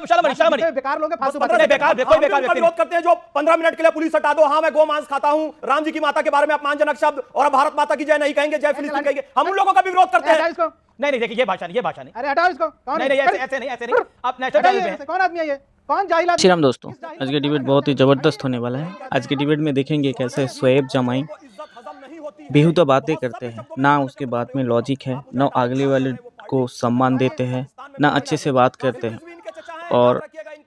बेकार लोग विरोध करते हैं जो 15 मिनट के लिए पुलिस हटा दो। हाँ मैं गोमांस खाता हूं, राम जी की माता के बारे में अपमानजनक शब्द और भारत माता की जय नहीं कहेंगे, जय फिलिस्तीन कहेंगे, हम उन लोगों का भी विरोध करते हैं। नहीं देखिए ये भाषा नहीं। अरे हटाओ इसको। नहीं ऐसे नहीं आप नेशनल चैनल पे कौन आदमी है ये? कौन जाहिल आदमी? श्री राम दोस्तों, आज के डिबेट बहुत ही ज़बरदस्त होने वाला है। आज के डिबेट में देखेंगे कैसे शोएब जमाई बेहुदा बातें करते हैं, ना उसके बात में लॉजिक है, ना अगले वाले को सम्मान देते हैं, ना अच्छे से बात करते हैं। और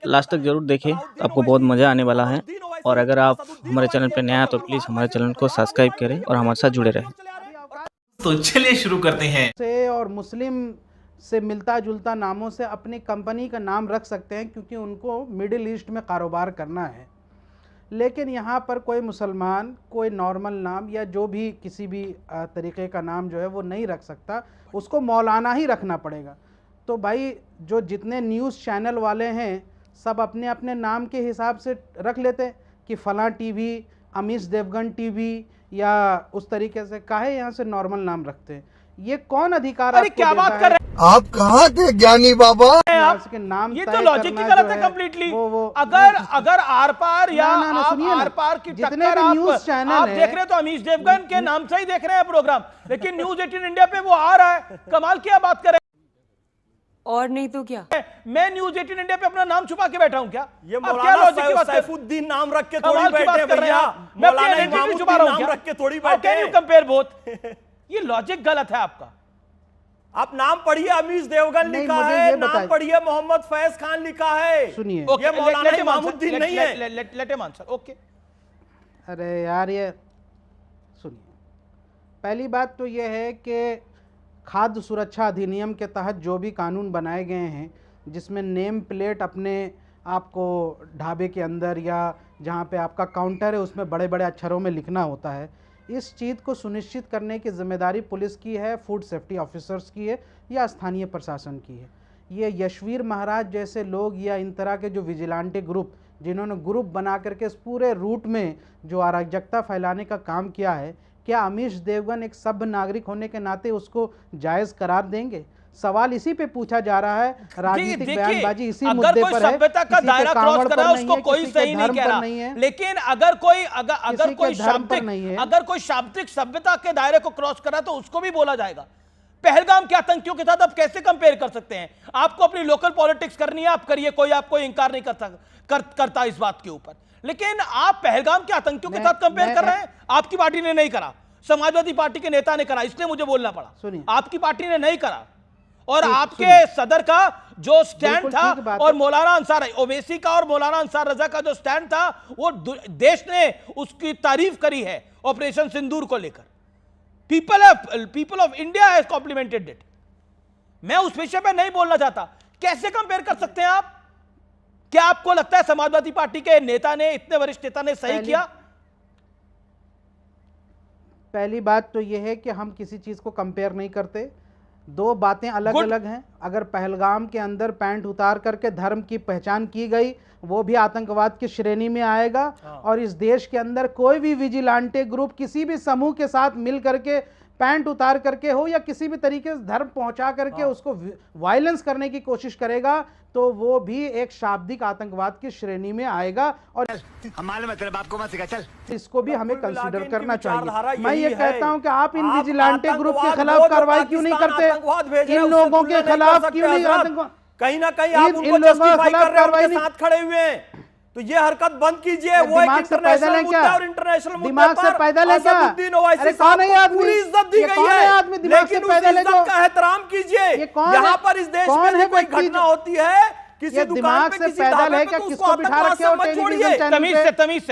लास्ट तक जरूर देखें, आपको बहुत मज़ा आने वाला है। और अगर आप हमारे चैनल पर नया हैं तो प्लीज़ हमारे चैनल को सब्सक्राइब करें और हमारे साथ जुड़े रहें। तो चलिए शुरू करते हैं। से और मुस्लिम से मिलता जुलता नामों से अपनी कंपनी का नाम रख सकते हैं क्योंकि उनको मिडिल ईस्ट में कारोबार करना है। लेकिन यहाँ पर कोई मुसलमान कोई नॉर्मल नाम या जो भी किसी भी तरीके का नाम जो है वो नहीं रख सकता, उसको मौलाना ही रखना पड़ेगा। तो भाई जो जितने न्यूज़ चैनल वाले हैं सब अपने अपने नाम के हिसाब से रख लेते हैं कि फ़लाँ टीवी, अमीश देवगन टीवी या उस तरीके से काहे यहाँ से नॉर्मल नाम रखते हैं। ये कौन अधिकार? अरे क्या बात कर रहे हैं आप? कहाँ थे ज्ञानी बाबा? आपके नाम ये तो लॉजिक ही गलत है कंप्लीटली। अगर आर पार या आर पार की जितने भी न्यूज़ चैनल आप देख रहे हैं तो अमीश देवगन के नाम से ही देख रहे हैं प्रोग्राम, लेकिन न्यूज़ 18 इंडिया पे वो आ रहा है। कमाल क्या बात कर रहे हैं। और नहीं तो क्या, मैं न्यूज़ 18 इंडिया पे अपना नाम छुपा के बैठा हूं क्या? ये मौलाना सैफुद्दीन नाम रख के थोड़ी बैठे भैया, मौलाना इमामुद्दीन नाम रख के थोड़ी बैठे। Can you compare both? ये लॉजिक गलत है आपका। आप नाम पढ़िए, अमीश देवगन लिखा है, नाम पढ़िए मोहम्मद फैज खान लिखा है। सुनिए, ये मौलाना इमामुद्दीन नहीं है। Let him answer. ओके। अरे यार ये सुनिए, पहली बात तो ये है कि खाद्य सुरक्षा अधिनियम के तहत जो भी कानून बनाए गए हैं जिसमें नेम प्लेट अपने आपको ढाबे के अंदर या जहाँ पे आपका काउंटर है उसमें बड़े बड़े अक्षरों में लिखना होता है, इस चीज़ को सुनिश्चित करने की जिम्मेदारी पुलिस की है, फूड सेफ्टी ऑफिसर्स की है या स्थानीय प्रशासन की है। ये यशवीर महाराज जैसे लोग या इन तरह के जो विजिलेंटे ग्रुप जिन्होंने ग्रुप बना करके इस पूरे रूट में जो अराजकता फैलाने का काम किया है, क्या अमीश देवगन एक सभ्य नागरिक होने के नाते उसको जायज़ करार देंगे? सवाल इसी पे पूछा जा रहा है, राजनीतिक बयानबाजी इसी मुद्दे पर है। सभ्यता का दायरा क्रॉस कर रहा है उसको कोई सही नहीं कह रहा, लेकिन अगर कोई शाब्दिक सभ्यता के दायरे को क्रॉस कर रहा है तो उसको भी बोला जाएगा। पहलगाम के आतंकियों के साथ आप कैसे कंपेयर कर सकते हैं? आपको अपनी लोकल पॉलिटिक्स करनी है, आप करिए, कोई आपको इंकार नहीं करता इस बात के ऊपर, लेकिन आप पहलगाम के आतंकियों के साथ कंपेयर कर रहे हैं। आपकी पार्टी ने नहीं करा, समाजवादी पार्टी के नेता ने करा, इसलिए मुझे बोलना पड़ा। आपकी पार्टी ने नहीं करा और आपके सदर का जो स्टैंड था और मौलाना अंसार ओवैसी का और मौलाना अंसार रजा का जो स्टैंड था वो देश ने उसकी तारीफ करी है ऑपरेशन सिंदूर को लेकर। People of India has complimented it. मैं उस विषय पे नहीं बोलना चाहता। कैसे कंपेयर कर सकते हैं आप? क्या आपको लगता है समाजवादी पार्टी के नेता ने, इतने वरिष्ठ नेता ने सही किया? पहली बात तो यह है कि हम किसी चीज को कंपेयर नहीं करते, दो बातें अलग अलग हैं। अगर पहलगाम के अंदर पैंट उतार करके धर्म की पहचान की गई वो भी आतंकवाद की श्रेणी में आएगा। और इस देश के अंदर कोई भी विजिलेंटे ग्रुप किसी भी समूह के साथ मिल करके पैंट उतार करके हो या किसी भी तरीके से धर्म पहुंचा करके उसको वायलेंस करने की कोशिश करेगा तो वो भी एक शाब्दिक आतंकवाद की श्रेणी में आएगा। और हमारे मतलब आपको मत सिखा, चल इसको भी हमें कंसीडर करना चाहिए। मैं ये कहता हूं कि आप इन विजिलेंटे ग्रुप के खिलाफ कार्रवाई क्यों नहीं करते? इन लोगों के खिलाफ क्यों नहीं? आतंकवाद कहीं ना कहीं आप उनको जस्टिफाई कर रहे हैं, उनके साथ खड़े हुए हैं, तो ये हरकत बंद कीजिए। वो एक इंटरनेशनल मुद्दा और इंटरनेशनल मुद्दा पर असदुद्दीन ओवैसी साहब को पूरी इज्जत दी गई है, लेकिन उस इज्जत का एहतराम कीजिए। यहाँ पर इस देश में कोई घटना होती है, किसी दुकान पे किसी ढाबे पे, तो उसको आतंकवाद से मत छोड़िए। तमीज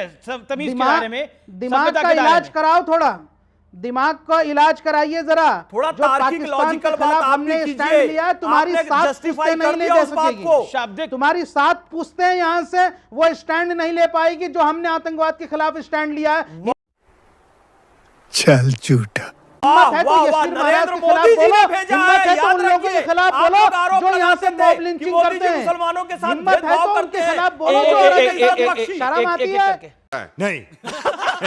के बारे में दिमाग का इलाज कराओ, थोड़ा दिमाग का इलाज कराइए जरा। थोड़ा तार्किक लॉजिकल बात आपने कीजिए। तुम्हारी सात पुश्तें नहीं ले जा सकेगी, तुम्हारी सात पुश्तें यहाँ से वो स्टैंड नहीं ले पाएगी जो हमने आतंकवाद के खिलाफ स्टैंड लिया है। चल झूठा। नरेंद्र मोदी जी ने भेजा है, याद रखिए। खिलाफ बोलो जो यहाँ से मॉब लिंचिंग करते हैं, मुसलमानों के साथ हिम्मत है तो उनके खिलाफ बोलो। शर्म आती है? नहीं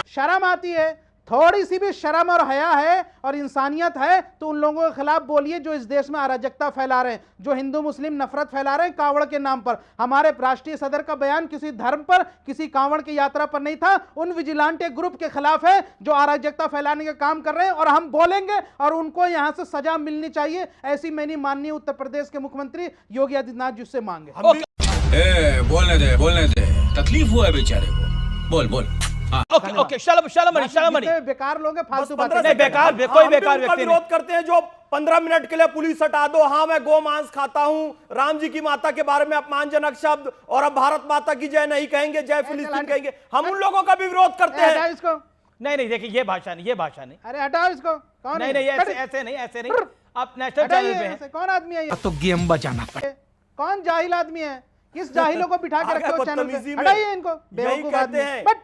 शर्म आती है? थोड़ी सी भी शर्म और हया है और इंसानियत है तो उन लोगों के खिलाफ बोलिए जो इस देश में अराजकता फैला रहे हैं, जो हिंदू मुस्लिम नफरत फैला रहे हैं कांवड़ के नाम पर। हमारे राष्ट्रीय सदर का बयान किसी धर्म पर, किसी कांवड़ की यात्रा पर नहीं था, उन विजिलेंटे ग्रुप के खिलाफ है जो अराजकता फैलाने का काम कर रहे हैं, और हम बोलेंगे और उनको यहां से सजा मिलनी चाहिए। ऐसी मैंने माननीय उत्तर प्रदेश के मुख्यमंत्री योगी आदित्यनाथ जी से मांगे। बोलने दे, तकलीफ हुआ है बेचारे को, बोल। ओके ओके, शलमणि बेकार लोग हैं, फालतू बातें नहीं, बेकार कोई बेकार व्यक्ति विरोध करते हैं जो 15 मिनट के लिए पुलिस हटा दो। हाँ, मैं गो मांस खाता हूं, राम जी की माता के बारे में अपमानजनक शब्द, और अब भारत माता की जय नहीं कहेंगे, जय फिलिस्तीन कहेंगे। हम उन लोगों का भी विरोध करते हैं। इसको नहीं देखिए, ये भाषा नहीं। अरे हटाओ इसको। कौन नहीं ऐसे नहीं आप नेशनल चैनल पे हैं। कौन आदमी है ये? तो गेम बचाना पड़े। कौन जाहिल आदमी है? किस जाहिलों को बिठा के रखे हो चैनल पे? बदतमीजी में हटाइए इनको, यही बेवकूफ कहते आदमी। हैं बट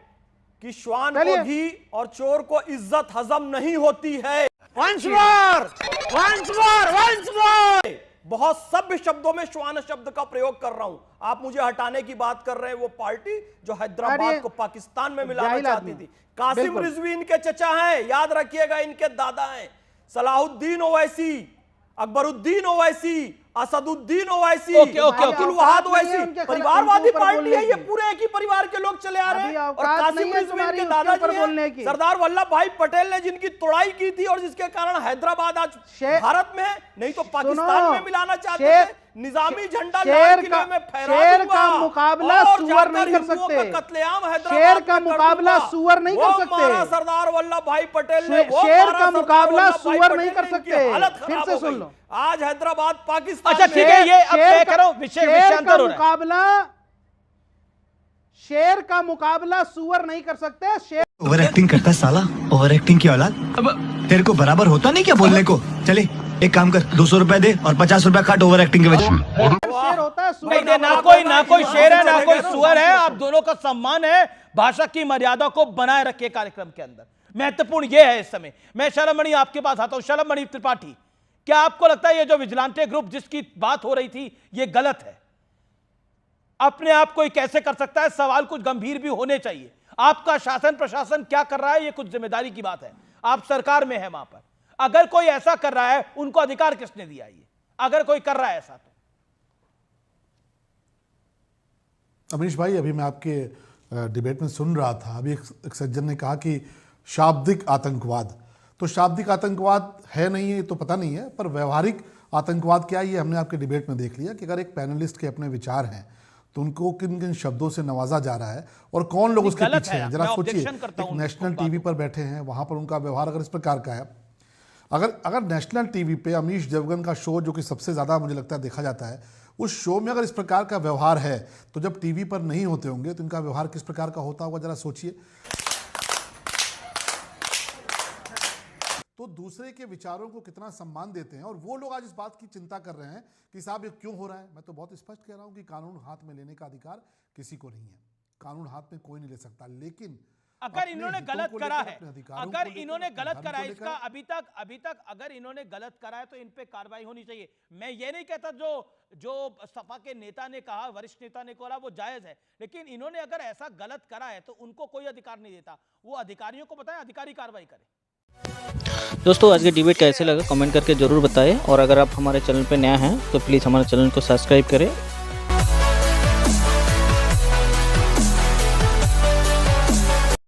कि श्वान को घी और चोर को इज्जत हजम नहीं होती है। Once more! बहुत सभ्य शब्दों में श्वान शब्द का प्रयोग कर रहा हूं। आप मुझे हटाने की बात कर रहे हैं, वो पार्टी जो हैदराबाद को पाकिस्तान में मिलाना चाहती थी। कासिम रिजवी इनके चचा हैं, याद रखिएगा, इनके दादा हैं। सलाहुद्दीन ओवैसी, अकबरुद्दीन ओवैसी, असदुद्दीन ओवैसी, अब्दुल वहाद ओवैसी, परिवारवादी पार्टी है ये। पूरे एक ही परिवार के लोग चले आ रहे हैं। और कासिम रिजवी के दादाजी हैं, सरदार वल्लभ भाई पटेल ने जिनकी तोड़ाई की थी और जिसके कारण हैदराबाद आज भारत में है, नहीं तो पाकिस्तान में मिलाना चाहते थे। निजामी झंडा लाल किले में फहरा शेर का मुकाबला सुअर नहीं कर सकते। कत्लेआम शेर का मुकाबला सुअर नहीं कर सकते। सरदार वल्लभ भाई पटेल ने शेर का मुकाबला सुअर नहीं कर सकते। फिर से सुन लो, आज हैदराबाद पाकिस्तान। अच्छा ठीक है, ये अब मैं कह रहा हूं विषयांतर हो रहा है। शेर का मुकाबला सुअर नहीं कर सकते। शेर ओवर एक्टिंग करता है साला, ओवर एक्टिंग की औलाद। अब तेरे को बराबर होता नहीं क्या बोलने को? चले एक काम कर, 200 रुपए दे और 50 रुपए काट ओवर एक्टिंग के वजह। शेर होता है, सुअर नहीं, ना कोई शेर है ना कोई सुअर है। आप दोनों का सम्मान है। भाषा की मर्यादा को बनाए रखिए कार्यक्रम के अंदर। महत्वपूर्ण यह है इस समय। मैं शलमणि आपके पास आता हूं। शलमणि त्रिपाठी, क्या आपको लगता है ये जो विजिलेंटे ग्रुप जिसकी बात हो रही थी ये गलत है? अपने आप कोई कैसे कर सकता है? सवाल कुछ गंभीर भी होने चाहिए। आपका शासन प्रशासन क्या कर रहा है ये कुछ जिम्मेदारी की बात है। आप सरकार में है, वहां पर अगर कोई ऐसा कर रहा है उनको अधिकार किसने दिया? ये अगर कोई कर रहा है ऐसा तो। अमीश भाई, अभी मैं आपके डिबेट में सुन रहा था, अभी एक सज्जन ने कहा कि शाब्दिक आतंकवाद, तो शाब्दिक आतंकवाद है नहीं है तो पता नहीं है, पर व्यवहारिक आतंकवाद क्या है ये हमने आपके डिबेट में देख लिया कि अगर एक पैनलिस्ट के अपने विचार हैं तो उनको किन किन शब्दों से नवाजा जा रहा है और कौन लोग उसके पीछे हैं। जरा सोचिए, एक नेशनल टीवी पर बैठे हैं, वहां पर उनका व्यवहार अगर इस प्रकार का है, अगर नेशनल टीवी पे अमीश देवगन का शो जो कि सबसे ज़्यादा मुझे लगता है देखा जाता है, उस शो में अगर इस प्रकार का व्यवहार है तो जब टीवी पर नहीं होते होंगे तो इनका व्यवहार किस प्रकार का होता होगा, जरा सोचिए। तो दूसरे के विचारों को कितना सम्मान देते हैं, और वो लोग आज इस बात की चिंता कर रहे हैं कि साहब ये क्यों हो रहा है। मैं तो बहुत स्पष्ट कह रहा हूं कि कानून हाथ में लेने का अधिकार किसी को नहीं है, कानून हाथ में कोई नहीं ले सकता। लेकिन अगर इन्होंने गलत करा है, अगर इन्होंने गलत करा है, इसका अभी तक अगर इन्होंने गलत करा है तो इन पे कार्रवाई होनी चाहिए। मैं ये नहीं कहता जो सपा के नेता ने कहा, वरिष्ठ नेता ने कहा, वो जायज है, लेकिन इन्होंने अगर ऐसा गलत करा है तो उनको कोई अधिकार नहीं देता। वो अधिकारियों को बताएं, अधिकारी कार्रवाई करें। दोस्तों, आज के डिबेट कैसे लगा कमेंट करके ज़रूर बताएं, और अगर आप हमारे चैनल पे नया हैं तो प्लीज़ हमारे चैनल को सब्सक्राइब करें